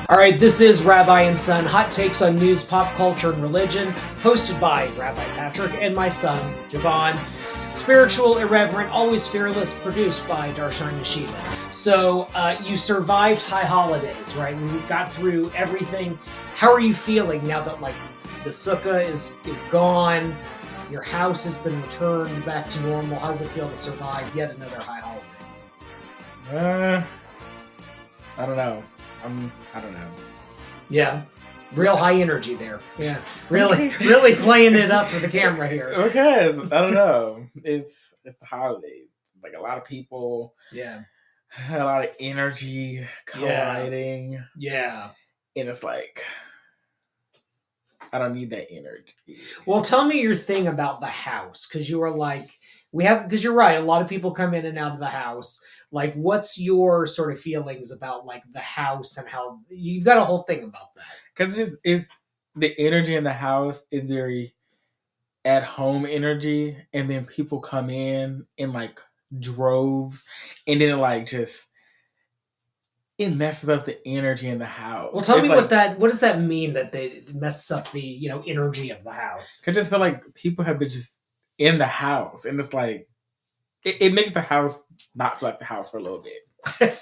All right, this is Rabbi Son, hot takes on news, pop culture, and religion, hosted by Rabbi Patrick and my son, Javon. Spiritual, irreverent, always fearless, produced by Darshan Yeshiva. So you survived high holidays, right? We got through everything. How are you feeling now that the Sukkot is gone? Your house has been returned back to normal. How does it feel to survive yet another high holidays? I don't know. I don't know. Yeah. Real high energy there. Yeah. Really playing it up for the camera here. Okay. I don't know. It's the holidays. Like a lot of people. Yeah. A lot of energy colliding. Yeah. And it's like, I don't need that energy. Well, tell me your thing about the house. Because you were like, because you're right. A lot of people come in and out of the house. Like, what's your sort of feelings about the house and how you've got a whole thing about that? Because it's the energy in the house is very at home energy, and then people come in droves, and then it messes up the energy in the house. Well, tell me what does that mean that it messes up the energy of the house? I just feel like people have been just in the house, and it's like it makes the house not feel like the house for a little bit.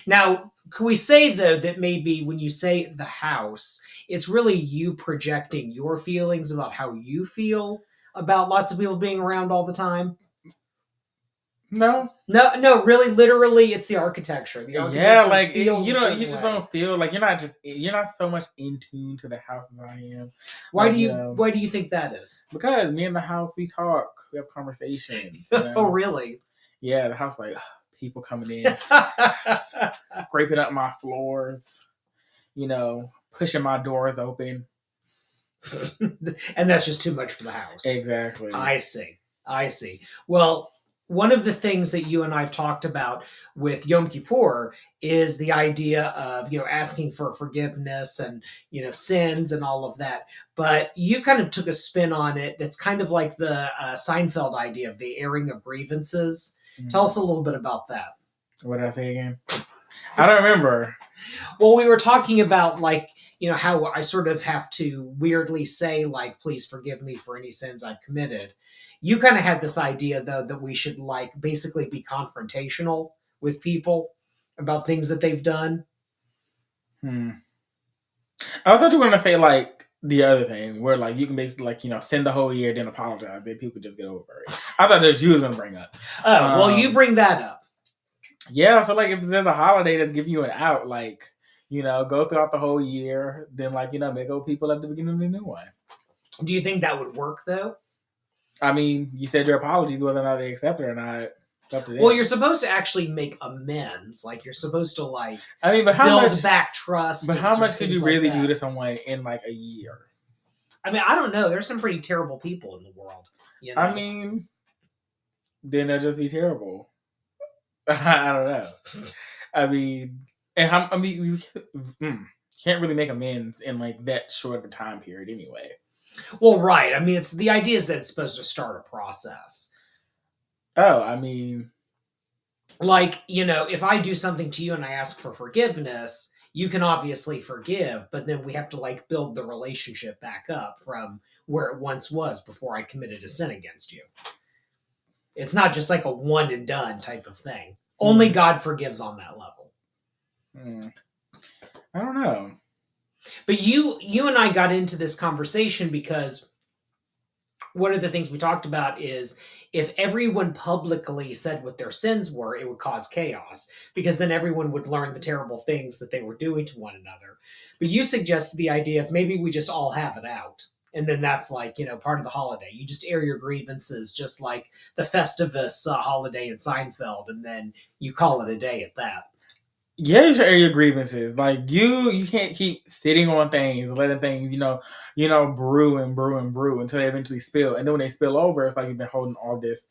Now, can we say though that maybe when you say the house, it's really you projecting your feelings about how you feel about lots of people being around all the time? No, really, literally, it's the architecture. The architecture you just don't feel like you're not so much in tune to the house as I am. Why do you think that is? Because me and the house, we talk, we have conversations. Oh, really? Yeah, the house people coming in, scraping up my floors, pushing my doors open. And that's just too much for the house. Exactly. I see. Well, one of the things that you and I have talked about with Yom Kippur is the idea of, asking for forgiveness and, sins and all of that. But you kind of took a spin on it that's kind of like the Seinfeld idea of the airing of grievances. Mm-hmm. Tell us a little bit about that. What did I say again? I don't remember. Well, we were talking about how I sort of have to weirdly say please forgive me for any sins I've committed. You kind of had this idea though that we should basically be confrontational with people about things that they've done. I thought you were going to say the other thing where you can basically send the whole year then apologize, then people just get over it. I thought that's you was going to bring up. Oh, well, you bring that up. Yeah, I feel like if there's a holiday that's giving you an out, go throughout the whole year, then make old people at the beginning of the new one. Do you think that would work though? I mean, you said your apologies, whether or not they accept it or not. Well, you're supposed to actually make amends. You're supposed to build back trust. But how much could you really do to someone in a year? I mean, I don't know. There's some pretty terrible people in the world. I mean, then they'll just be terrible. I don't know. I mean, you can't really make amends in that short of a time period anyway. Well, right. I mean, the idea is that it's supposed to start a process. Oh, I mean, if I do something to you and I ask for forgiveness, you can obviously forgive, but then we have to build the relationship back up from where it once was before I committed a sin against you. It's not just a one and done type of thing. Only God forgives on that level. I don't know. But you and I got into this conversation because one of the things we talked about is if everyone publicly said what their sins were, it would cause chaos because then everyone would learn the terrible things that they were doing to one another. But you suggested the idea of maybe we just all have it out. And then that's part of the holiday. You just air your grievances just like the Festivus holiday in Seinfeld, and then you call it a day at that. Yeah, you should air your grievances. You can't keep sitting on things, letting things, brew and brew and brew until they eventually spill. And then when they spill over, it's you've been holding all this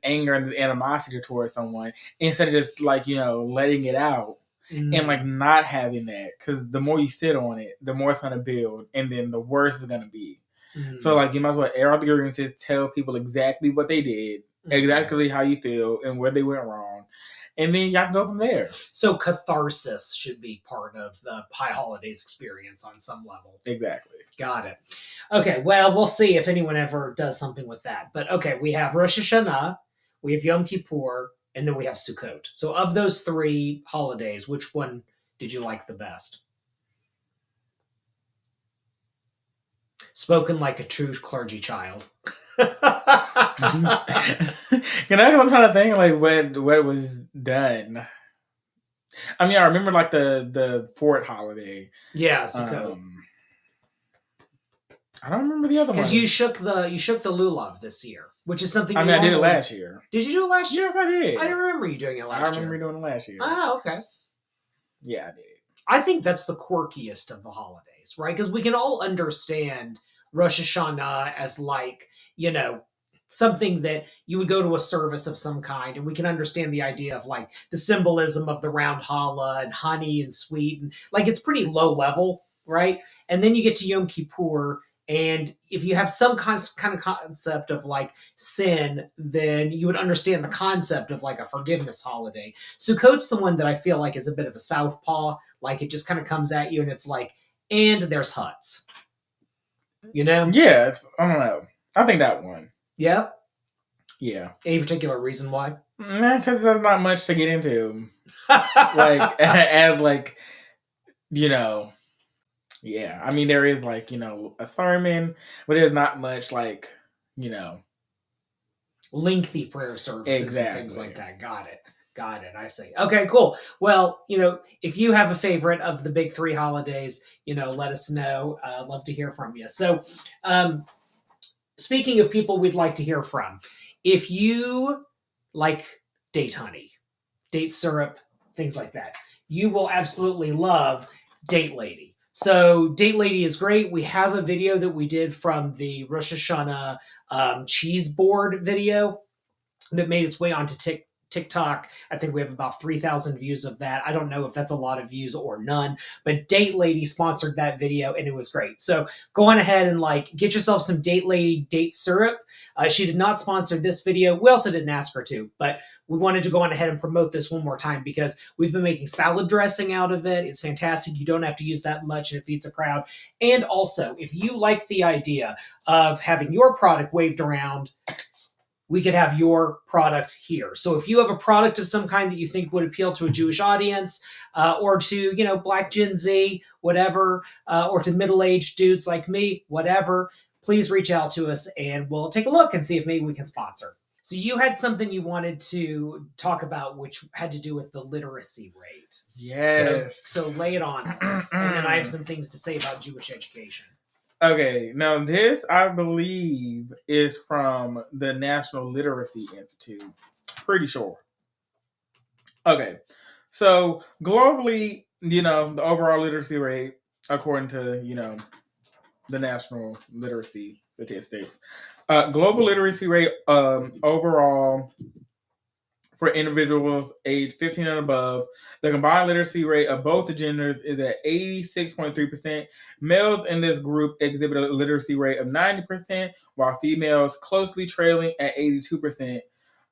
anger and this animosity towards someone instead of just letting it out and not having that. Because the more you sit on it, the more it's going to build, and then the worse it's going to be. So you might as well air out the grievances, tell people exactly what they did, exactly how you feel, and where they went wrong. and then y'all can go from there. So catharsis should be part of the high holidays experience on some level. Exactly. Got it. Okay, well, we'll see if anyone ever does something with that. But okay, we have Rosh Hashanah, we have Yom Kippur, and then we have Sukkot. So of those three holidays, which one did you like the best? Spoken like a true clergy child. I'm trying to think like what was done. I mean, I remember like the Fort holiday. Yeah, Sukkot. I don't remember the other one. Because you shook the lulav this year, which is something. I mean, I did it last year. Did you do it last year? Yes, I did. I didn't remember you doing it last year. I remember doing it last year. Ah, okay. Yeah, I did. I think that's the quirkiest of the holidays, right? Because we can all understand Rosh Hashanah as like, something that you would go to a service of some kind, and we can understand the idea of like the symbolism of the round challah and honey and sweet, and like it's pretty low level, right? And then you get to Yom Kippur, and if you have some kind of concept of like sin, then you would understand the concept of like a forgiveness holiday. Sukkot's the one that I feel like is a bit of a southpaw, like it just kind of comes at you, and it's like, and there's huts, Yeah, I don't know. I think that one. Yeah? Yeah. Any particular reason why? Because there's not much to get into. Like, as like, yeah. I mean, there is like, a sermon, but there's not much like, lengthy prayer services exactly. And things like that. Got it. I see. Okay, cool. Well, if you have a favorite of the big three holidays, let us know. I'd love to hear from you. So, speaking of people we'd like to hear from, if you like date honey, date syrup, things like that, you will absolutely love Date Lady. So Date Lady is great. We have a video that we did from the Rosh Hashanah cheese board video that made its way onto TikTok. I think we have about 3,000 views of that. I don't know if that's a lot of views or none, but Date Lady sponsored that video and it was great. So go on ahead and get yourself some Date Lady date syrup. She did not sponsor this video. We also didn't ask her to, but we wanted to go on ahead and promote this one more time because we've been making salad dressing out of it. It's fantastic. You don't have to use that much and it feeds a crowd. And also, if you like the idea of having your product waved around, we could have your product here. So if you have a product of some kind that you think would appeal to a Jewish audience, or to, Black Gen Z, whatever, or to middle-aged dudes like me, whatever, please reach out to us and we'll take a look and see if maybe we can sponsor. So you had something you wanted to talk about, which had to do with the literacy rate. Yes. So lay it on us. And then I have some things to say about Jewish education. Okay, now this, I believe, is from the National Literacy Institute. Pretty sure. Okay, so globally, the overall literacy rate, according to, the National Literacy Statistics, global literacy rate overall for individuals aged 15 and above, the combined literacy rate of both the genders is at 86.3%. Males in this group exhibit a literacy rate of 90%, while females closely trailing at 82%.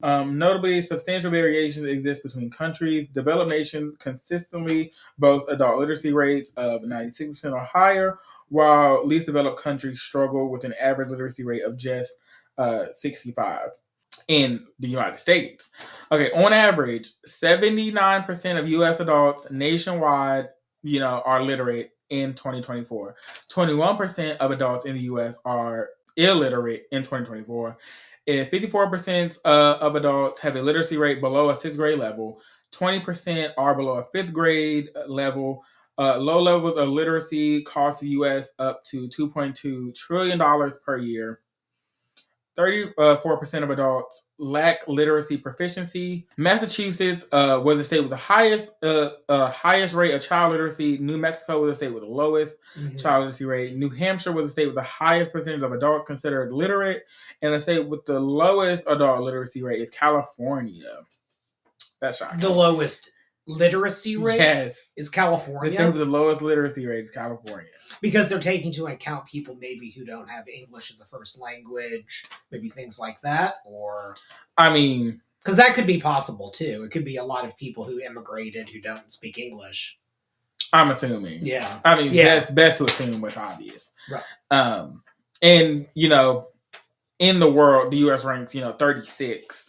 Notably, substantial variations exist between countries. Developed nations consistently boast adult literacy rates of 96% or higher, while least developed countries struggle with an average literacy rate of just 65%. In the United States. Okay, on average, 79% of U.S. adults nationwide, are literate in 2024. 21% of adults in the U.S. are illiterate in 2024. And 54% of adults have a literacy rate below a 6th grade level. 20% are below a 5th grade level. Low levels of literacy cost the U.S. up to $2.2 trillion per year. 34% of adults lack literacy proficiency. Massachusetts was the state with the highest rate of child literacy. New Mexico was the state with the lowest child literacy rate. New Hampshire was the state with the highest percentage of adults considered literate. And the state with the lowest adult literacy rate is California. That's shocking. The lowest literacy rate is California. The state with the lowest literacy rate is California. Because they're taking into account people maybe who don't have English as a first language, maybe things like that, or... I mean, Because that could be possible too. It could be a lot of people who immigrated who don't speak English. I'm assuming. Yeah. I mean, Yeah. best to assume what's obvious. Right. And in the world, the U.S. ranks 36th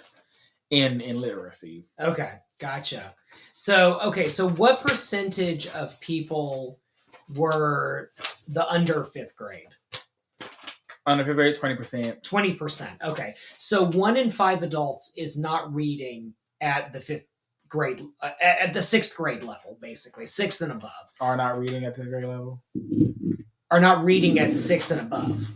in literacy. Okay, gotcha. So what percentage of people were the under fifth grade? Under fifth grade, 20%. 20%. Okay, so 1 in 5 adults is not reading at the fifth grade, at the sixth grade level, basically sixth and above. Are not reading at the grade level. Are not reading at sixth and above.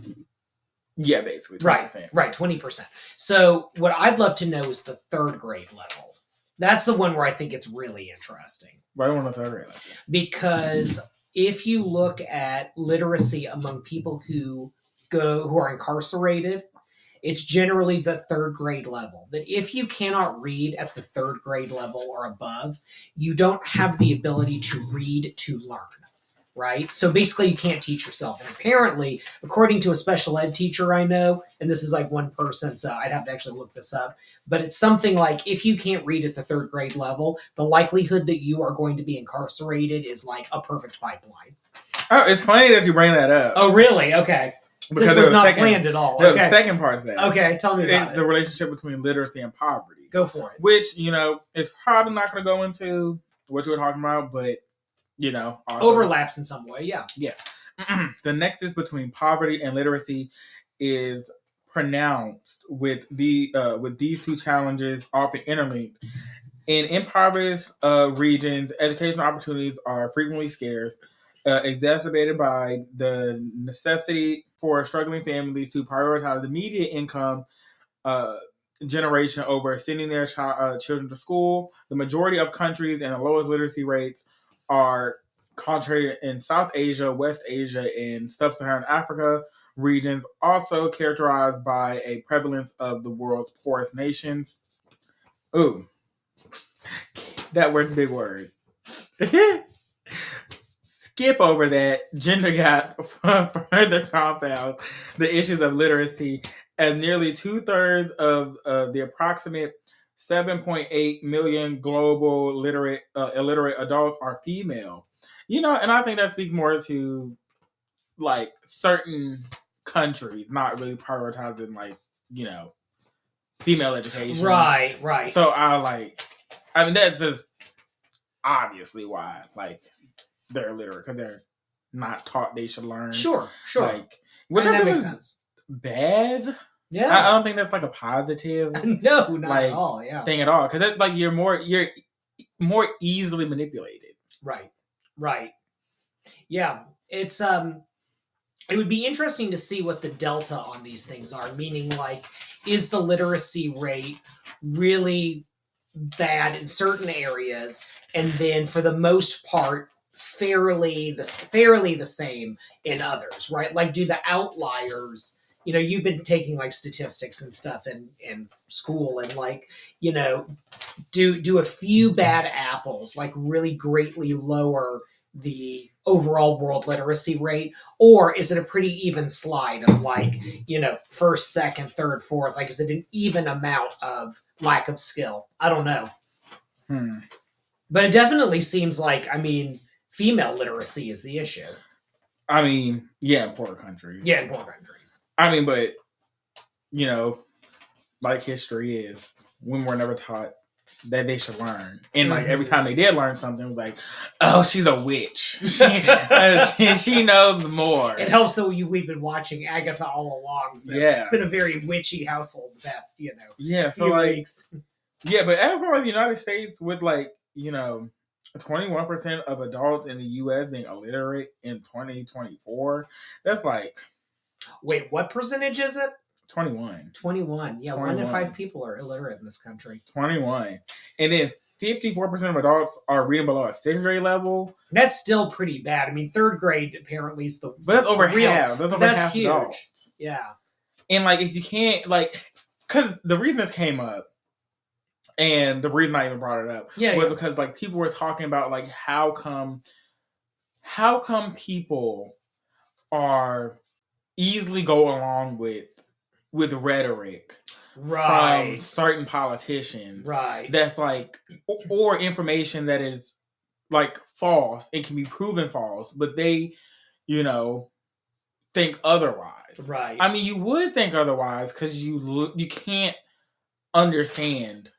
Yeah, basically 20%. Right, 20%. So what I'd love to know is the third grade level. That's the one where I think it's really interesting. Why on the third grade level? Because if you look at literacy among people who are incarcerated, it's generally the third grade level. That if you cannot read at the third grade level or above, you don't have the ability to read to learn. Right? So basically you can't teach yourself. And apparently, according to a special ed teacher I know, and this is like one person, so I'd have to actually look this up, but it's something like if you can't read at the third grade level, the likelihood that you are going to be incarcerated is like a perfect pipeline. Oh, it's funny that you bring that up. Oh, really? Okay. Because this was not planned at all. Okay. The second part is that. Okay, tell me about it. The relationship between literacy and poverty. Go for it. Which, is probably not going to go into what you were talking about, but also overlaps in some way. Yeah. The nexus between poverty and literacy is pronounced with these two challenges often interlinked. In impoverished regions, educational opportunities are frequently scarce, exacerbated by the necessity for struggling families to prioritize immediate income generation over sending their children to school. The majority of countries and the lowest literacy rates are concentrated in South Asia, West Asia, and Sub-Saharan Africa regions, also characterized by a prevalence of the world's poorest nations. Ooh, that word's a big word. Skip over that. Gender gap further compounds the issues of literacy, as nearly 2/3 of the approximate 7.8 million global illiterate adults are female. And I think that speaks more to like certain countries not really prioritizing female education. Right. So that's just obviously why they're illiterate, because they're not taught they should learn. Sure. Which that makes sense. Bad. Yeah. I don't think that's a positive. No, not at all. Yeah. Thing at all, because that's you're more easily manipulated. Right. Yeah, it's it would be interesting to see what the delta on these things are. Meaning, is the literacy rate really bad in certain areas, and then for the most part fairly the same in others, right? Do the outliers, you've been taking statistics and stuff in school, and do a few bad apples really greatly lower the overall world literacy rate, or is it a pretty even slide of first, second, third, fourth? Is it an even amount of lack of skill? I don't know. But it definitely seems female literacy is the issue. In poor countries. Yeah, in poor countries. But history is, women were never taught that they should learn, and every time they did learn something, it was oh, she's a witch. She knows more. It helps that we've been watching Agatha all along, so it's been a very witchy household the past so weeks. Yeah, but as far as the United States, with 21% of adults in the U.S. being illiterate in 2024, that's wait, what percentage is it? 21. 21. Yeah, 1 in 5 people are illiterate in this country. 21. And then 54% of adults are reading below a 6th grade level. That's still pretty bad. third grade apparently is the... But that's over half. That's over half huge. Adults. Yeah. And if you can't, because the reason this came up, and the reason I even brought it up was because people were talking about how come people are easily go along with rhetoric from certain politicians. Right. That's like, or information that is like false. It can be proven false, but they, think otherwise. Right. I mean, you would think otherwise because you can't understand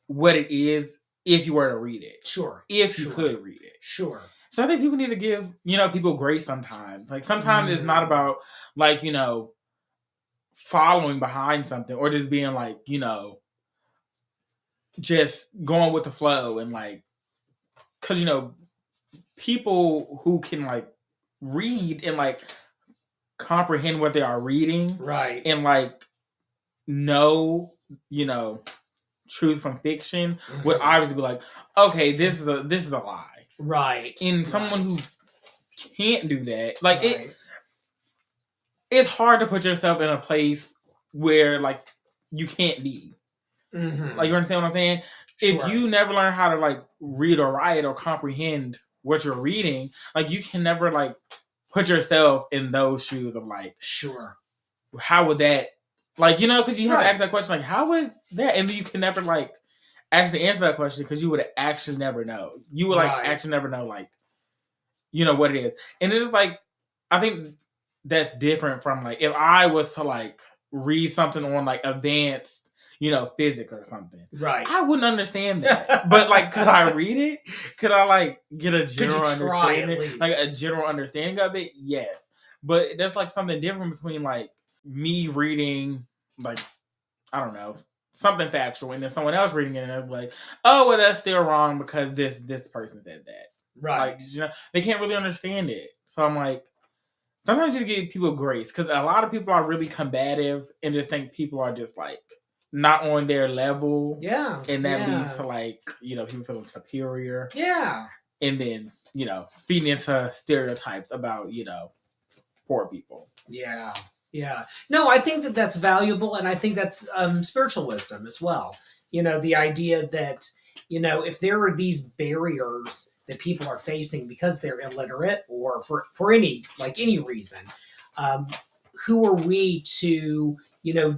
what it is if you were to read it. Sure. If you could read it. Sure. So I think people need to give, people grace sometimes. Like sometimes it's not about like, following behind something or just being like, just going with the flow and like, cause people who can like read and like comprehend what they are reading. Right. And like know, truth from fiction would obviously be like, okay, this is a lie. Right. And someone who can't do that, like it's hard to put yourself in a place where like you can't be. Like you understand what I'm saying? Sure. If you never learn how to like read or write or comprehend what you're reading, like you can never like put yourself in those shoes of like, sure, how would that, like, because you have to ask that question, like, how would that, and then you can never like actually answer that question because you would actually never know. You would like actually never know, like, what it is. And it's like, I think that's different from like if I was to like read something on like advanced, physics or something. Right. I wouldn't understand that. But like, could I read it? Could I like get a general understanding? Like a general understanding of it? Yes. But that's like something different between like me reading like, I don't know, something factual and then someone else reading it and they're like, oh, well, that's still wrong because this person said that. Right. Like, they can't really understand it. So I'm like, sometimes just give people grace because a lot of people are really combative and just think people are just like not on their level. Yeah. And that leads to like, people feeling superior. Yeah. And then, feeding into stereotypes about, poor people. Yeah. Yeah. No, I think that that's valuable. And I think that's spiritual wisdom as well. The idea that, if there are these barriers that people are facing because they're illiterate or for any reason, who are we to,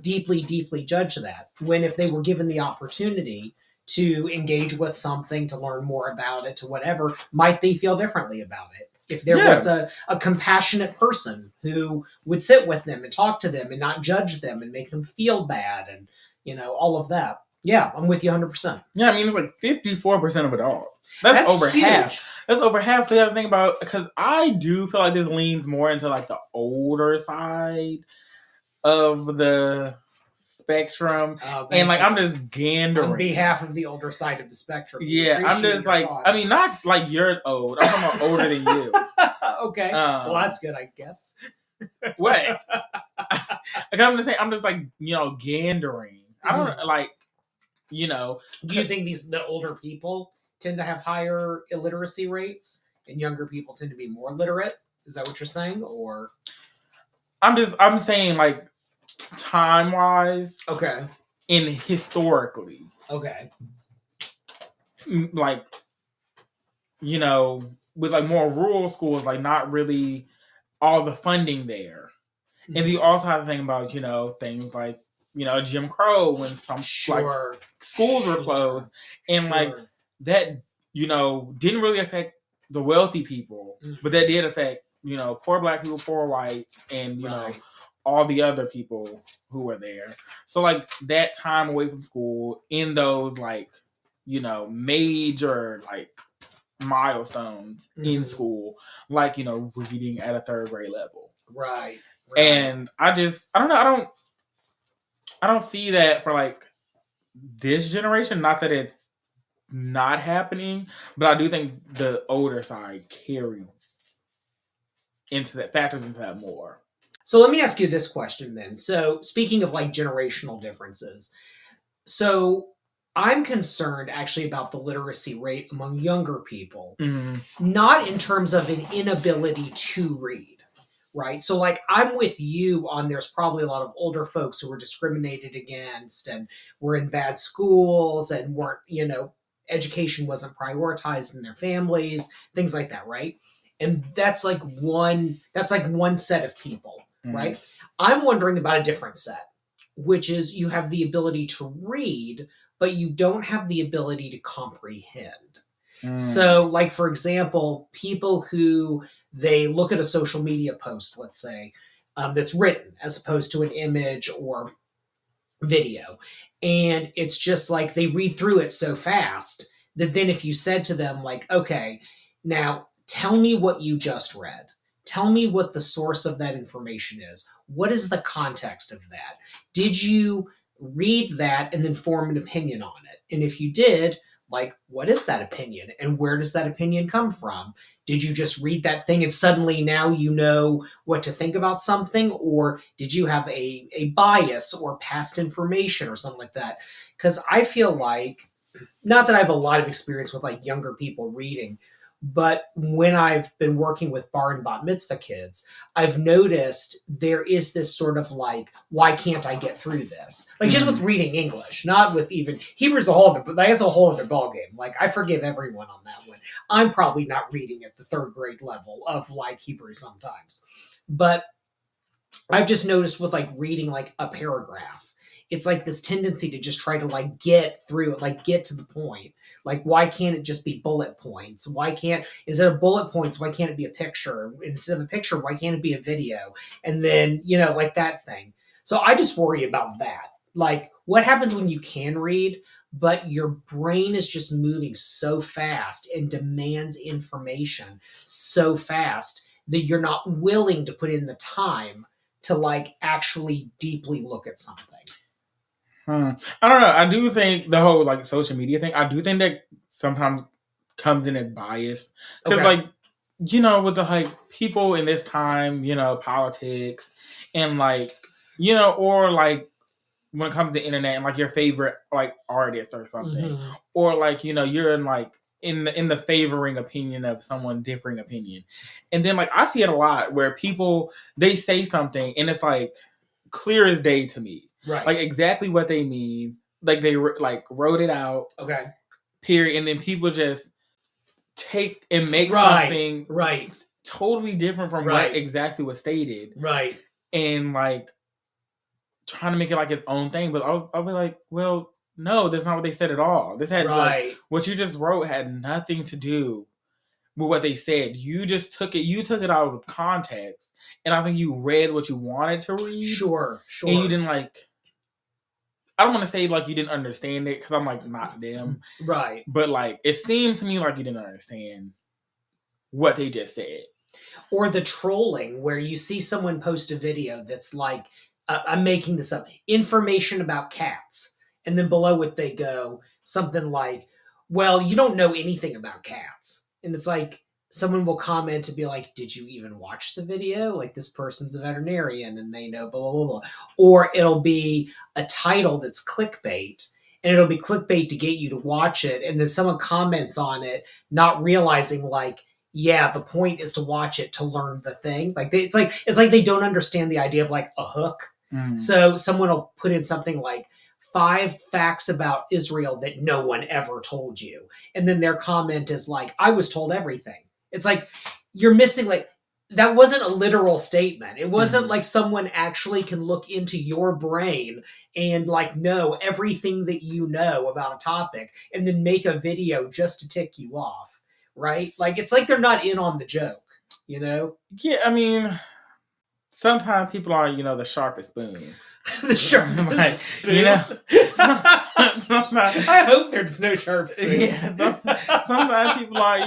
deeply, deeply judge that when if they were given the opportunity to engage with something, to learn more about it, to whatever, might they feel differently about it? If there was a compassionate person who would sit with them and talk to them and not judge them and make them feel bad and, all of that. Yeah, I'm with you 100%. Yeah, I mean, it's like 54% of adults. That's over huge. Half. That's over half. So you have to think about, because I do feel like this leans more into like the older side of the spectrum. And like, I'm just gandering. On behalf of the older side of the spectrum. Yeah, I'm just like, thoughts. I mean, not like you're old. I'm talking about older than you. Okay. Well, that's good, I guess. What? Like, I'm just saying, I'm just like, gandering. I don't like, Do you think the older people tend to have higher illiteracy rates and younger people tend to be more literate? Is that what you're saying? Or I'm saying like time wise. Okay. And historically. Okay. Like, with like more rural schools, like not really all the funding there. Mm-hmm. And you also have to think about, things like, Jim Crow when some like schools were closed. And like that, didn't really affect the wealthy people, but that did affect, poor Black people, poor whites, and, all the other people who were there. So like that time away from school in those like, major like milestones in school, like, reading at a third grade level. Right. And I don't know. I don't see that for like this generation. Not that it's not happening, but I do think the older side carries into that, factors into that more. So let me ask you this question then. So speaking of like generational differences, so I'm concerned actually about the literacy rate among younger people, not in terms of an inability to read, right? So like I'm with you on there's probably a lot of older folks who were discriminated against and were in bad schools and weren't, education wasn't prioritized in their families, things like that, right? And that's like one set of people, right? I'm wondering about a different set which is you have the ability to read, but you don't have the ability to comprehend. So, like, for example, people who they look at a social media post, let's say, that's written as opposed to an image or video. And it's just like they read through it so fast that then if you said to them, like, okay, now tell me what you just read. Tell me what the source of that information is. What is the context of that? Did you read that and then form an opinion on it? And if you did, like, what is that opinion and where does that opinion come from? Did you just read that thing and suddenly now you know what to think about something? Or did you have a bias or past information or something like that? Because I feel like, not that I have a lot of experience with like younger people reading, but when I've been working with bar and bat mitzvah kids, I've noticed there is this sort of like, why can't I get through this? Like just with reading English, not with even Hebrew's a whole other, but that's a whole other ballgame. Like I forgive everyone on that one. I'm probably not reading at the third grade level of like Hebrew sometimes, but I've just noticed with like reading like a paragraph, it's like this tendency to just try to like get through it, like get to the point. Like, why can't it just be bullet points? Why can't, instead of bullet points, why can't it be a picture? Instead of a picture, why can't it be a video? And then, like that thing. So I just worry about that. Like, what happens when you can read, but your brain is just moving so fast and demands information so fast that you're not willing to put in the time to like actually deeply look at something. I don't know. I do think the whole like social media thing, I do think that sometimes comes in as bias. Because like, with the like people in this time, politics and like, or like when it comes to the internet and like your favorite like artist or something. Or like, you're in like in the favoring opinion of someone differing opinion. And then like I see it a lot where people they say something and it's like clear as day to me. Right. Like exactly what they mean. Like they like wrote it out. Okay. Period. And then people just take and make something totally different from what exactly was stated. Right. And like trying to make it like its own thing. But I'll be like, well, no, that's not what they said at all. This had like what you just wrote had nothing to do with what they said. You just took it out of context. And I think you read what you wanted to read. Sure. And you didn't like, I don't want to say like you didn't understand it because I'm like not them. Right. But like it seems to me like you didn't understand what they just said. Or the trolling where you see someone post a video that's like, I'm making this up, information about cats. And then below it they go something like, well, you don't know anything about cats. And it's like, someone will comment to be like, did you even watch the video? Like this person's a veterinarian and they know blah, blah, blah, blah. Or it'll be a title that's clickbait and it'll be clickbait to get you to watch it. And then someone comments on it, not realizing like, yeah, the point is to watch it to learn the thing. Like it's like they don't understand the idea of like a hook. So someone will put in something like 5 facts about Israel that no one ever told you. And then their comment is like, I was told everything. It's like, you're missing, like, that wasn't a literal statement. It wasn't like someone actually can look into your brain and like know everything that you know about a topic and then make a video just to tick you off, right? Like, it's like they're not in on the joke, Yeah, I mean, sometimes people are, the sharpest spoon. The sharpest spoon. I hope there's no sharp spoons. Yeah, sometimes people are,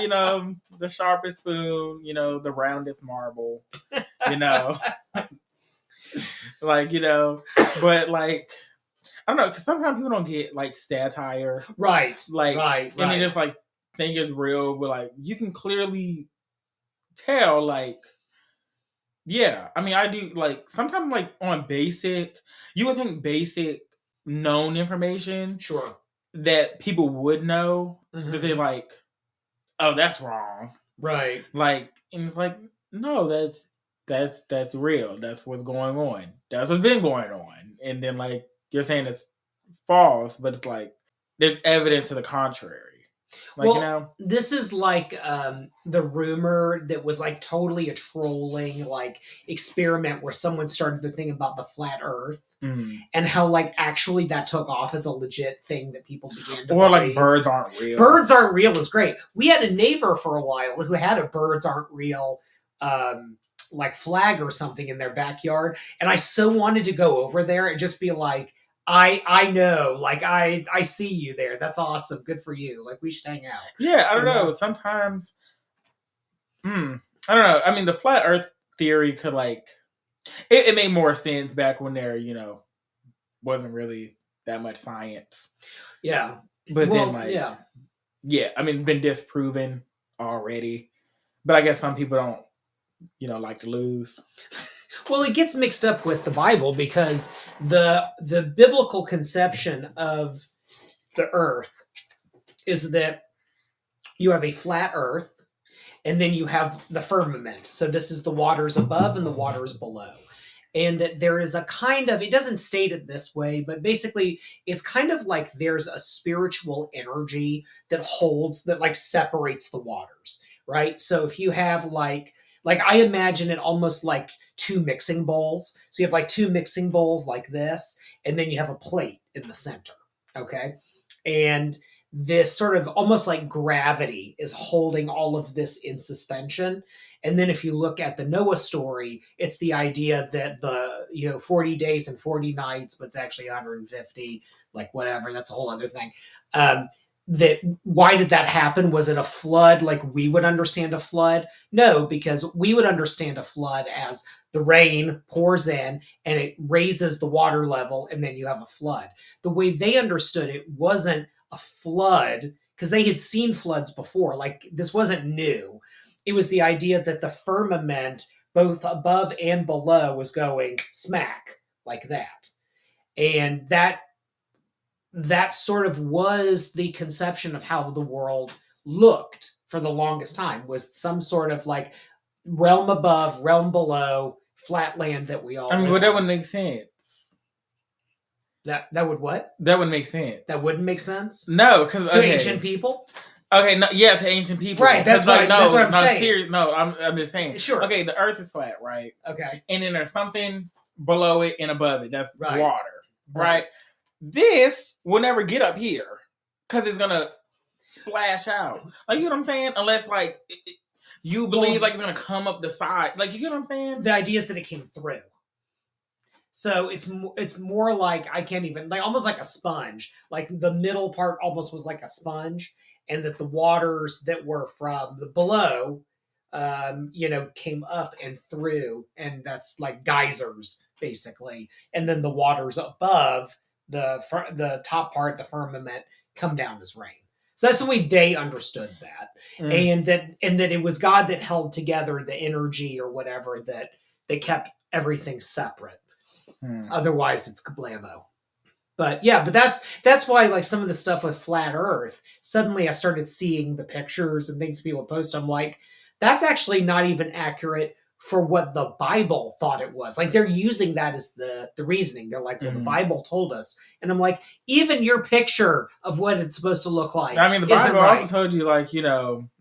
the sharpest spoon, the roundest marble, like, but like, I don't know, because sometimes people don't get like satire. Right. Like, and they just like think it's real, but like, you can clearly tell, like, yeah, I mean, I do like sometimes like on basic, you would think basic known information, sure, that people would know that they like, oh, that's wrong, right? Like, and it's like, no, that's real. That's what's going on. That's what's been going on. And then like you're saying it's false, but it's like there's evidence to the contrary. Like, this is like the rumor that was like totally a trolling like experiment where someone started the thing about the flat Earth and how like actually that took off as a legit thing that people began to or believe. like birds aren't real. Birds aren't real is great. We had a neighbor for a while who had a birds aren't real like flag or something in their backyard, and I so wanted to go over there and just be like, I know, like I see you there. That's awesome. Good for you. Like we should hang out. Yeah, I don't know. Sometimes, I don't know. I mean, the flat Earth theory could like it made more sense back when there, wasn't really that much science. Yeah, but then like yeah, I mean, been disproven already. But I guess some people don't, like to lose. Well, it gets mixed up with the Bible because the biblical conception of the earth is that you have a flat earth and then you have the firmament. So this is the waters above and the waters below. And that there is a kind of, it doesn't state it this way, but basically it's kind of like there's a spiritual energy that holds, that like separates the waters, right? So if you have like I imagine it almost like two mixing bowls. So you have like two mixing bowls like this, and then you have a plate in the center, okay? And this sort of almost like gravity is holding all of this in suspension. And then if you look at the Noah story, it's the idea that the 40 days and 40 nights, but it's actually 150, like whatever, that's a whole other thing. That why did that happen? Was it a flood like we would understand a flood? No, because we would understand a flood as the rain pours in and it raises the water level and then you have a flood. The way they understood it wasn't a flood because they had seen floods before. Like this wasn't new. It was the idea that the firmament, both above and below, was going smack like that. And that sort of was the conception of how the world looked for the longest time, was some sort of like realm above, realm below, flat land that we all but that wouldn't make sense. That would what? That would make sense. That wouldn't make sense? No, because to ancient people? Okay, no, yeah, to ancient people. Right, that's like, that's what I'm saying. Serious, no, I'm just saying. Sure. Okay, the earth is flat, right? Okay. And then there's something below it and above it. That's right. Water, right? This will never get up here because it's going to splash out. Like, you know what I'm saying? Unless, like, you believe, like, it's going to come up the side. Like, you get what I'm saying? The idea is that it came through. So it's more like, I can't even, like almost like a sponge. Like the middle part almost was like a sponge, and that the waters that were from the below, came up and through, and that's like geysers basically. And then the waters above the top part, the firmament, come down as rain. So that's the way they understood that, and that it was God that held together the energy or whatever, that they kept everything separate. Otherwise, it's kablamo. But yeah, but that's why, like, some of the stuff with flat Earth, suddenly I started seeing the pictures and things people post. I'm like, that's actually not even accurate for what the Bible thought it was. Like, they're using that as the reasoning. They're like, well, the Bible told us. And I'm like, even your picture of what it's supposed to look like. I mean, the Bible also told you, like,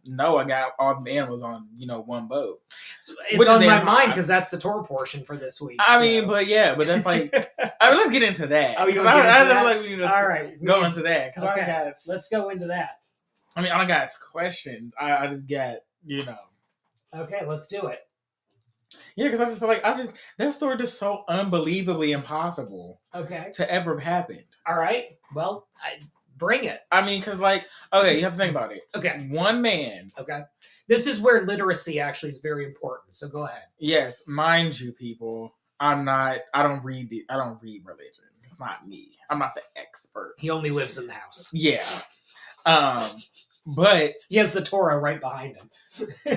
Noah got all the animals on, one boat. So it's on my mind because that's the Torah portion for this week. I mean, but that's like, let's get into that. Oh, you want to get into that? Like we need to all right, go into that. Okay, let's go into that. I mean, I don't got questions. I just got, Okay, let's do it. Yeah, because I just feel like that story is so unbelievably impossible. Okay. To ever have happened. All right. Well, bring it. I mean, because okay, you have to think about it. Okay. One man. Okay. This is where literacy actually is very important. So go ahead. Yes, mind you, people. I don't read religion. It's not me. I'm not the expert. He only lives in the house. Yeah. But he has the Torah right behind him.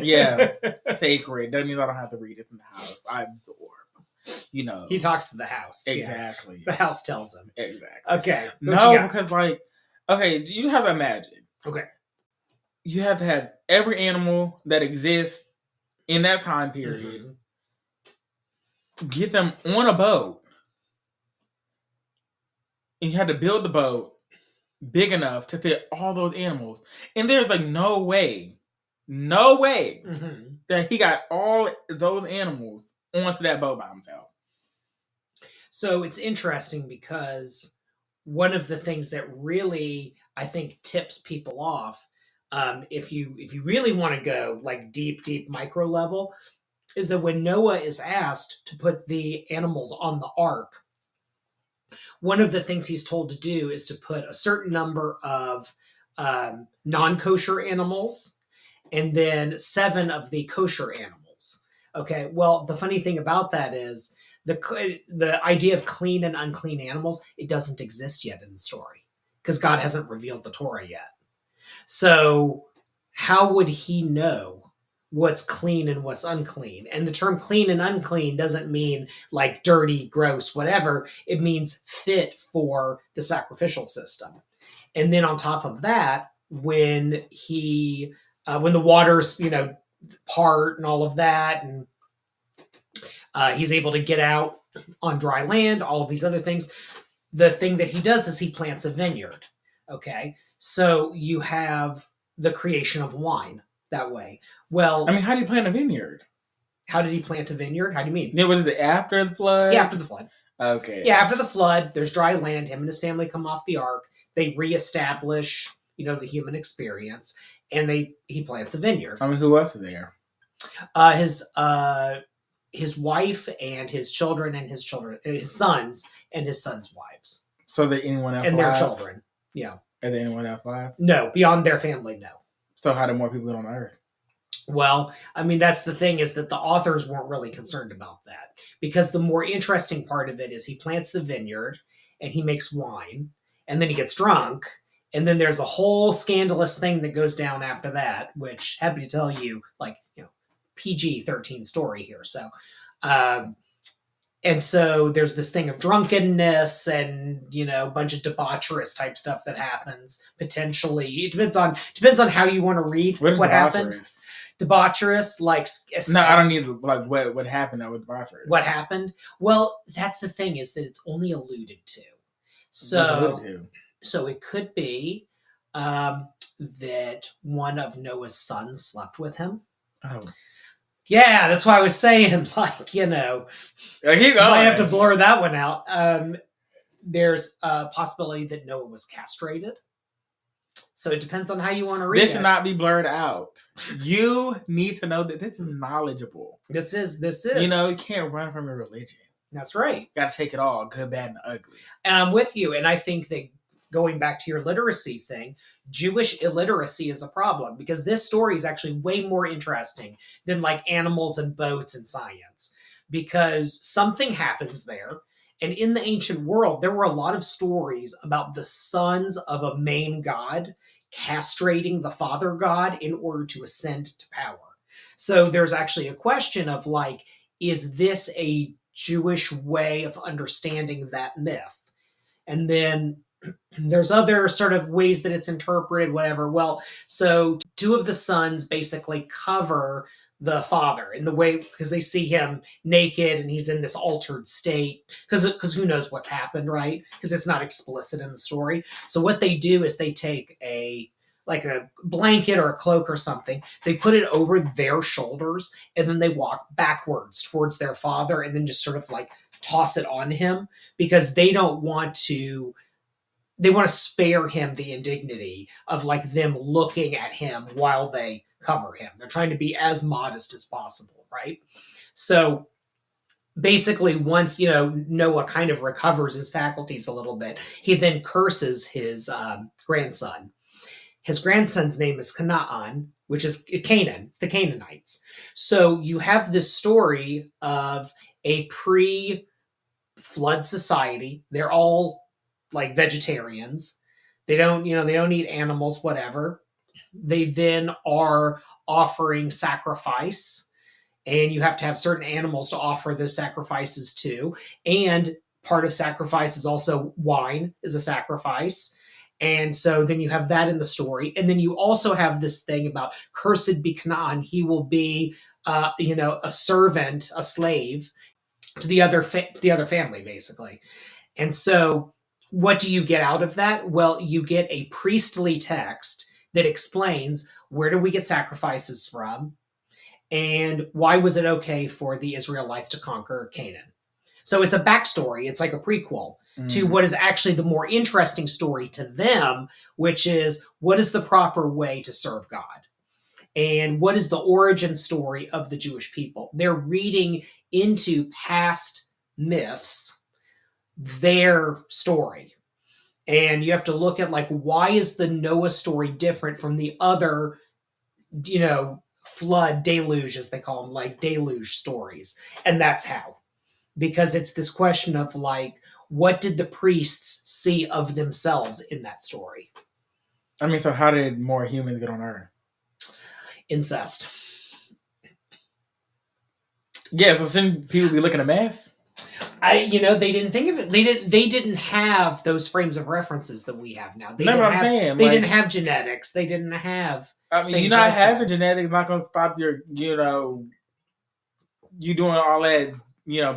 Yeah, sacred. Doesn't mean I don't have to read it in the house. I absorb. He talks to the house. Exactly. Yeah. The house tells him. Exactly. Okay. No, because you have to imagine. Okay. You have to have every animal that exists in that time period. Get them on a boat. And you had to build the boat. big enough to fit all those animals. And there's like no way that he got all those animals onto that boat by himself. So it's interesting because one of the things that really I think tips people off, if you really want to go like deep micro level, is that when Noah is asked to put the animals on the ark, one of the things he's told to do is to put a certain number of non-kosher animals and then 7 of the kosher animals. Okay, well, the funny thing about that is the idea of clean and unclean animals, it doesn't exist yet in the story because God hasn't revealed the Torah yet. So how would he know what's clean and what's unclean? And the term clean and unclean doesn't mean like dirty, gross, whatever. It means fit for the sacrificial system. And then on top of that, when the waters, part and all of that, and he's able to get out on dry land, all of these other things. The thing that he does is he plants a vineyard. Okay, so you have the creation of wine that way. Well, I mean, how do you plant a vineyard? How did he plant a vineyard? How do you mean? It was after the flood? Yeah, after the flood. Okay. Yeah, after the flood, there's dry land. Him and his family come off the ark. They reestablish, the human experience, and he plants a vineyard. I mean, who else is there? His wife and his children and his sons and his sons' wives. So that anyone else and alive? Their children. Yeah. Is there anyone else alive? No, beyond their family, no. So how do more people get on Earth? Well, I mean, that's the thing, is that the authors weren't really concerned about that, because the more interesting part of it is he plants the vineyard and he makes wine, and then he gets drunk, and then there's a whole scandalous thing that goes down after that, which, happy to tell you, PG-13 story here. So, and so there's this thing of drunkenness and, a bunch of debaucherous type stuff that happens potentially. It depends on how you want to read what happened. Debaucherous, like... No, I don't need what happened though with debaucherous. What happened? Well, that's the thing, is that it's only alluded to. So it could be that one of Noah's sons slept with him. Oh. Yeah, that's why I was saying, might have to blur that one out. There's a possibility that Noah was castrated. So it depends on how you want to read it. This should not be blurred out. You need to know that this is knowledgeable. This is. You can't run from your religion. That's right. You got to take it all, good, bad, and ugly. And I'm with you. And I think that going back to your literacy thing, Jewish illiteracy is a problem, because this story is actually way more interesting than like animals and boats and science, because something happens there. And in the ancient world, there were a lot of stories about the sons of a main god castrating the father god in order to ascend to power. So there's actually a question of is this a Jewish way of understanding that myth? And then there's other sort of ways that it's interpreted, whatever. Well, so 2 of the sons basically cover the father in the way, because they see him naked and he's in this altered state, because who knows what's happened, right? Because it's not explicit in the story. So what they do is they take a blanket or a cloak or something, they put it over their shoulders, and then they walk backwards towards their father and then just sort of toss it on him, because they want to spare him the indignity of them looking at him while they cover him. They're trying to be as modest as possible, right? So basically, once Noah kind of recovers his faculties a little bit, he then curses his grandson. His grandson's name is Canaan, which is Canaan. It's the Canaanites. So you have this story of a pre-flood society. They're all vegetarians. They don't eat animals, whatever. They then are offering sacrifice, and you have to have certain animals to offer those sacrifices to. And part of sacrifice is also wine is a sacrifice. And so then you have that in the story. And then you also have this thing about cursed be Canaan. He will be, a servant, a slave to the other family, basically. And so what do you get out of that? Well, you get a priestly text that explains where do we get sacrifices from and why was it okay for the Israelites to conquer Canaan. So it's a backstory. It's like a prequel to what is actually the more interesting story to them, which is what is the proper way to serve God? And what is the origin story of the Jewish people? They're reading into past myths their story. And you have to look at like why is the Noah story different from the other, flood deluge as they call them, like deluge stories. And that's how. Because it's this question of like what did the priests see of themselves in that story? I mean, so how did more humans get on Earth? Incest. Yeah, so shouldn't people be looking a mess? They didn't think of it. They didn't have those frames of references that we have now. That's what I'm saying. They didn't have genetics. They didn't have. I mean, you not having genetics not gonna stop your, you doing all that,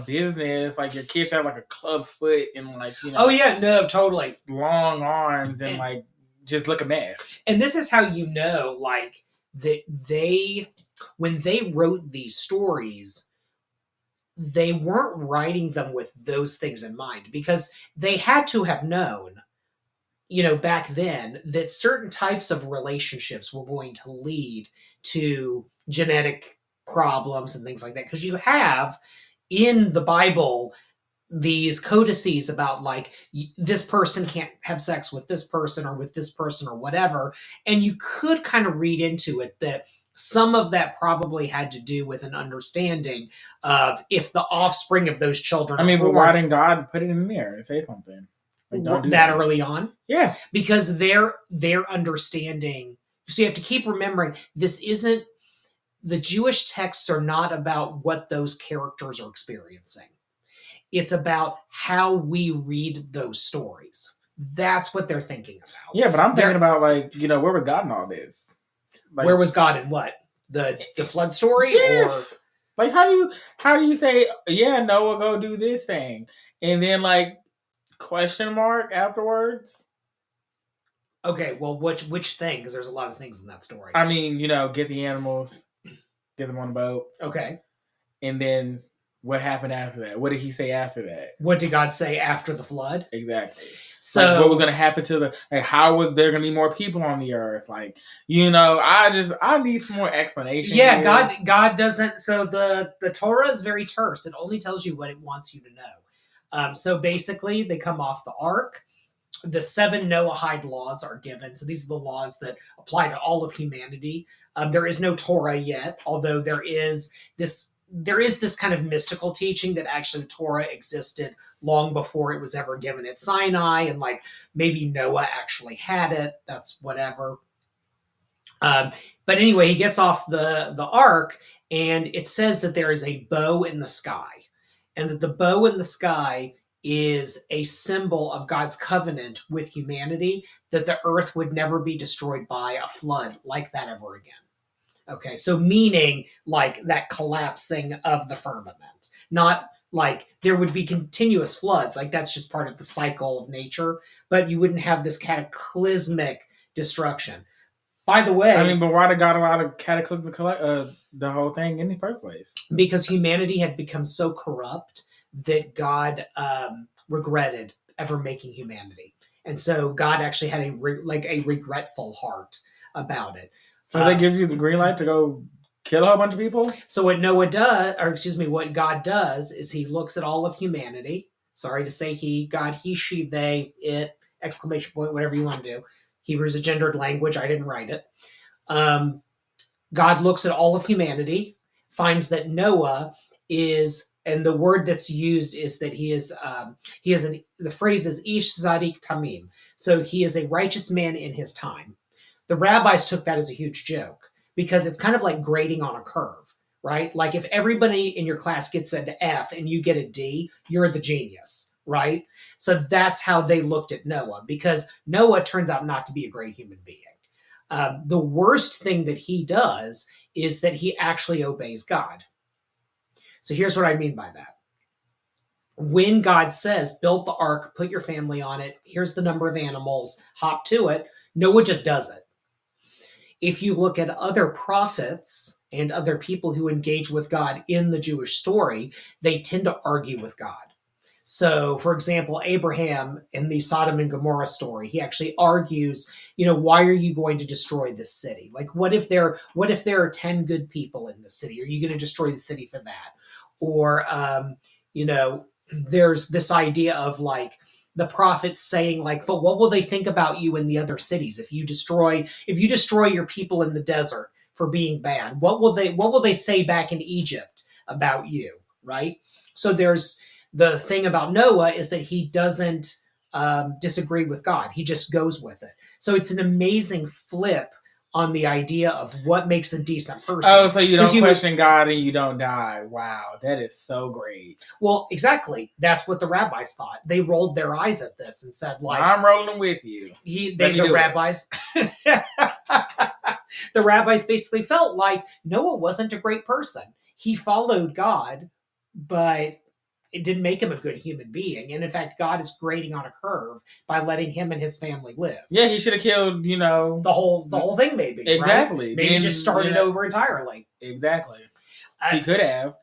business. Like your kids have like a club foot and like, Oh yeah, no, totally. Long arms and like just look a mess. And this is how you know, like that when they wrote these stories, they weren't writing them with those things in mind because they had to have known, back then that certain types of relationships were going to lead to genetic problems and things like that. Because you have in the Bible these codices about like this person can't have sex with this person or with this person or whatever. And you could kind of read into it that some of that probably had to do with an understanding of if the offspring of those children. I mean, but why didn't God put it in there and say something? Like, don't do that early on? Yeah. Because their understanding. So you have to keep remembering this isn't, the Jewish texts are not about what those characters are experiencing. It's about how we read those stories. That's what they're thinking about. Yeah, but I'm thinking about like, where was God in all this? Like, where was God in what? The flood story? Yes. Or like how do you say, yeah, Noah go do this thing? And then like question mark afterwards? Okay, well which thing? Because there's a lot of things in that story. I mean, get the animals, get them on the boat. Okay. And then what happened after that? What did he say after that? What did God say after the flood? Exactly. So like, what was going to happen to how was there going to be more people on the earth? Like, I need some more explanation. Yeah, here. God doesn't. So the Torah is very terse. It only tells you what it wants you to know. So basically, they come off the ark. The 7 Noahide laws are given. So these are the laws that apply to all of humanity. There is no Torah yet, although there is this kind of mystical teaching that actually the Torah existed long before it was ever given at Sinai, and like maybe Noah actually had it. That's whatever. But anyway, he gets off the ark, and it says that there is a bow in the sky, and that the bow in the sky is a symbol of God's covenant with humanity, that the earth would never be destroyed by a flood like that ever again. Okay, so meaning like that collapsing of the firmament, not like there would be continuous floods, like that's just part of the cycle of nature, but you wouldn't have this cataclysmic destruction. By the way, I mean, but why did God allow the cataclysmic the whole thing in the first place? Because humanity had become so corrupt that God regretted ever making humanity, and so God actually had a regretful heart about it. So they give you the green light to go kill a whole bunch of people? So what Noah does, or excuse me, what God does is he looks at all of humanity. Sorry to say he, God, he, she, they, it, exclamation point, whatever you want to do. Hebrew's a gendered language. I didn't write it. God looks at all of humanity, finds that Noah is, and the word that's used is that the phrase is Ish Zadik Tamim. So he is a righteous man in his time. The rabbis took that as a huge joke because it's kind of like grading on a curve, right? Like if everybody in your class gets an F and you get a D, you're the genius, right? So that's how they looked at Noah, because Noah turns out not to be a great human being. The worst thing that he does is that he actually obeys God. So here's what I mean by that. when God says, build the ark, put your family on it, here's the number of animals, hop to it, Noah just does it. If you look at other prophets and other people who engage with God in the Jewish story, they tend to argue with God. So, for example, Abraham in the Sodom and Gomorrah story, he actually argues, why are you going to destroy this city? Like, what if there are 10 good people in the city? Are you going to destroy the city for that? Or, you know, there's this idea of like the prophets saying like, but what will they think about you in the other cities if you destroy your people in the desert for being bad? What will they say back in Egypt about you? Right? So there's the thing about Noah is that he doesn't disagree with God. He just goes with it. So it's an amazing flip on the idea of what makes a decent person. Oh, so you don't question God and you don't die. Wow, that is so great. Well, exactly. That's what the rabbis thought. They rolled their eyes at this and said, like, I'm rolling with you. The rabbis the rabbis basically felt like Noah wasn't a great person. He followed God, but it didn't make him a good human being. And in fact, God is grading on a curve by letting him and his family live. Yeah, he should have killed, the whole thing, maybe. Exactly. Right? Maybe just started over entirely. Exactly. He could have.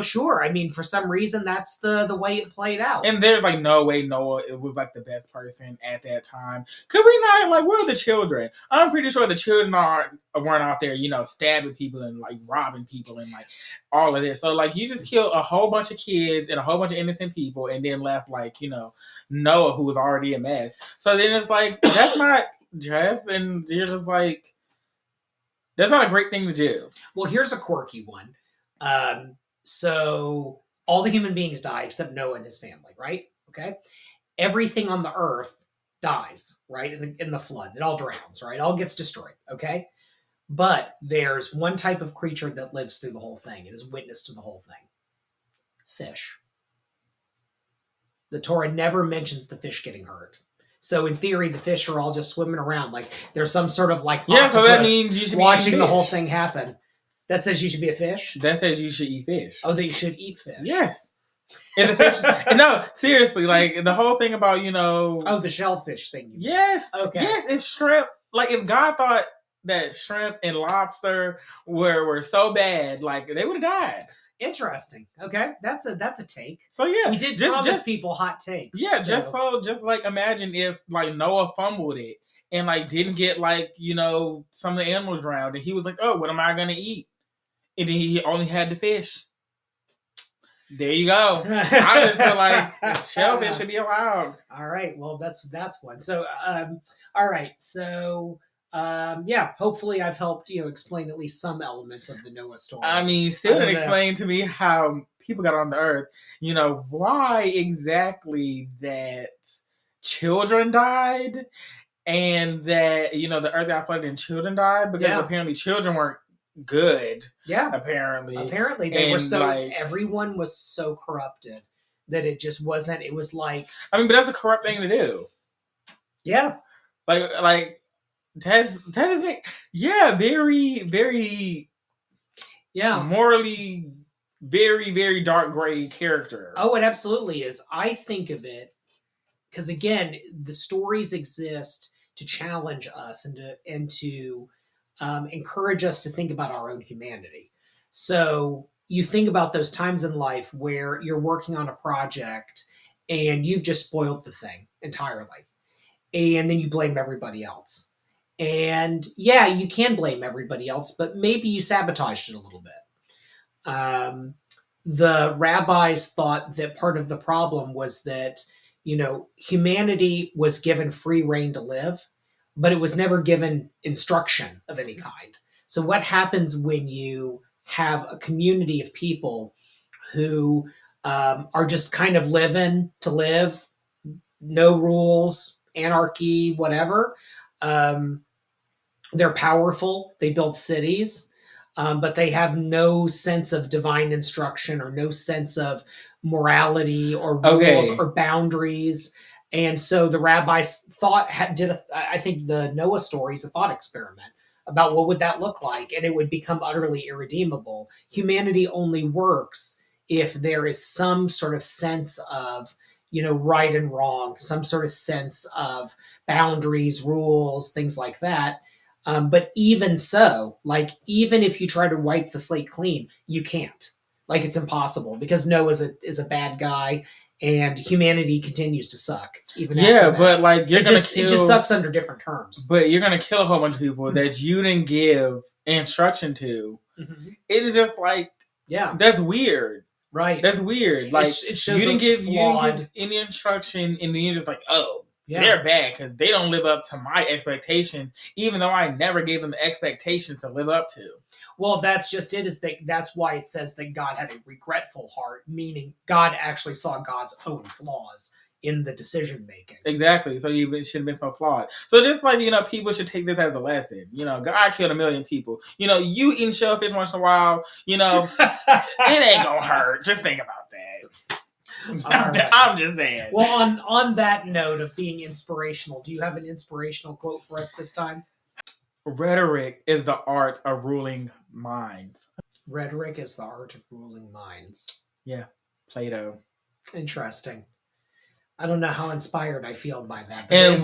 Sure. I mean, for some reason, that's the way it played out. And there's like no way Noah was like the best person at that time. Could we not, like, where are the children? I'm pretty sure the children weren't out there, stabbing people and like robbing people and like all of this. So like you just killed a whole bunch of kids and a whole bunch of innocent people and then left like, Noah, who was already a mess. So then it's like, that's not just, and you're just like, that's not a great thing to do. Well, here's a quirky one. So all the human beings die except Noah and his family, right? Okay. Everything on the earth dies, right? In the flood. It all drowns, right? It all gets destroyed. Okay. But there's one type of creature that lives through the whole thing. It is witness to the whole thing. Fish. The Torah never mentions the fish getting hurt. So in theory, the fish are all just swimming around. Like there's some sort of like so that means you should watching the whole thing happen. That says you should be a fish? That says you should eat fish. Oh, that you should eat fish. Yes. And the fish. No, seriously, like the whole thing about, Oh, the shellfish thing. Yes. Okay. Yes, if shrimp, like if God thought that shrimp and lobster were so bad, like they would have died. Interesting. Okay. That's a take. So yeah. We did promise people hot takes. Yeah, just like imagine if like Noah fumbled it and like didn't get like, some of the animals drowned and he was like, oh, what am I gonna eat? And then he only had the fish. There you go. I just feel like shellfish should be allowed. All right. Well, that's one. So, all right. So, hopefully I've helped, explain at least some elements of the Noah story. I mean, still didn't explain to me how people got on the earth. Why exactly that children died and that, the earth got flooded and children died because apparently children weren't good. Yeah. Apparently they were so everyone was so corrupted that it just wasn't. It was like, I mean, but that's a corrupt thing to do. Yeah. Like that's very, very morally very, very dark gray character. Oh, it absolutely is. I think of it because again, the stories exist to challenge us and to encourage us to think about our own humanity. So you think about those times in life where you're working on a project and you've just spoiled the thing entirely. And then you blame everybody else. And yeah, you can blame everybody else, but maybe you sabotaged it a little bit. The rabbis thought that part of the problem was that, humanity was given free reign to live, but it was never given instruction of any kind. So what happens when you have a community of people who are just kind of living to live, no rules, anarchy, whatever? They're powerful. They build cities, but they have no sense of divine instruction or no sense of morality or rules or boundaries. And so the rabbis I think the Noah story is a thought experiment about what would that look like, and it would become utterly irredeemable. Humanity only works if there is some sort of sense of, right and wrong, some sort of sense of boundaries, rules, things like that. But even so, like, even if you try to wipe the slate clean, you can't. Like, it's impossible because Noah is a bad guy, and humanity continues to suck. Even after that. But like it just sucks under different terms. But you're gonna kill a whole bunch of people that you didn't give instruction to. Mm-hmm. It is just like, that's weird. Right. That's weird. Like, it shows you didn't give any instruction, and then you're just like, oh, they're bad because they don't live up to my expectations, even though I never gave them the expectations to live up to. Well, that's just it. That's why it says that God had a regretful heart, meaning God actually saw God's own flaws in the decision making. Exactly. So you should have been so flawed. So just like, people should take this as a lesson. God killed 1 million people. You eating shellfish once in a while, it ain't gonna hurt. Just think about that. Right. I'm just saying. Well, on that note of being inspirational, do you have an inspirational quote for us this time? Rhetoric is the art of ruling minds. Rhetoric is the art of ruling minds. Yeah. Plato. Interesting. I don't know how inspired I feel by that. But and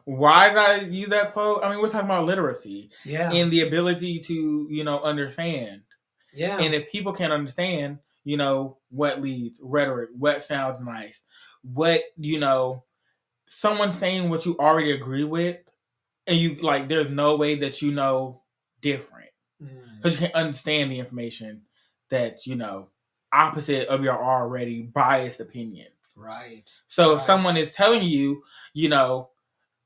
why did I use that quote? I mean, we're talking about literacy. Yeah. And the ability to, understand. Yeah. And if people can't understand, what leads, rhetoric, what sounds nice, what, someone saying what you already agree with, and you, like, there's no way that different. Because you can't understand the information that's, opposite of your already biased opinion. Right. So if someone is telling you,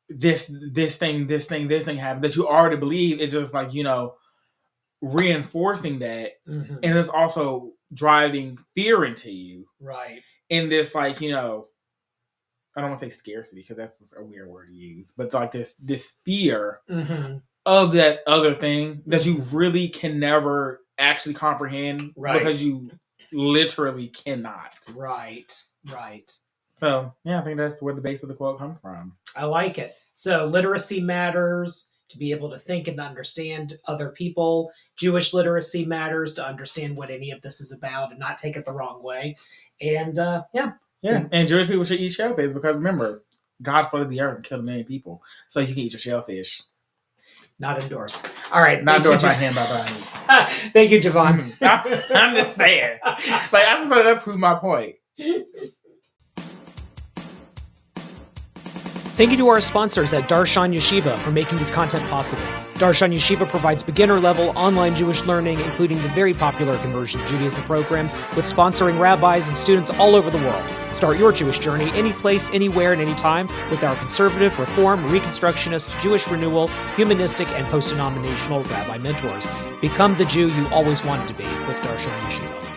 this thing happened that you already believe, it's just like, reinforcing that. Mm-hmm. And it's also driving fear into you. Right. In this, like, I don't want to say scarcity because that's a weird word to use, but like this fear of that other thing that you really can never actually comprehend because you literally cannot. Right. So, yeah, I think that's where the base of the quote comes from. I like it. So, literacy matters to be able to think and understand other people. Jewish literacy matters to understand what any of this is about and not take it the wrong way. And, Yeah, and Jewish people should eat shellfish because, remember, God flooded the earth and killed 1 million people. So you can eat your shellfish. Not endorsed. All right. Not endorsed by him, by Thank you, Javon. I'm just saying. Like, I just wanted to prove my point. Thank you to our sponsors at Darshan Yeshiva for making this content possible. Darshan Yeshiva provides beginner-level online Jewish learning, including the very popular Conversion to Judaism program, with sponsoring rabbis and students all over the world. Start your Jewish journey any place, anywhere, and anytime with our conservative, reform, reconstructionist, Jewish renewal, humanistic, and post-denominational rabbi mentors. Become the Jew you always wanted to be with Darshan Yeshiva.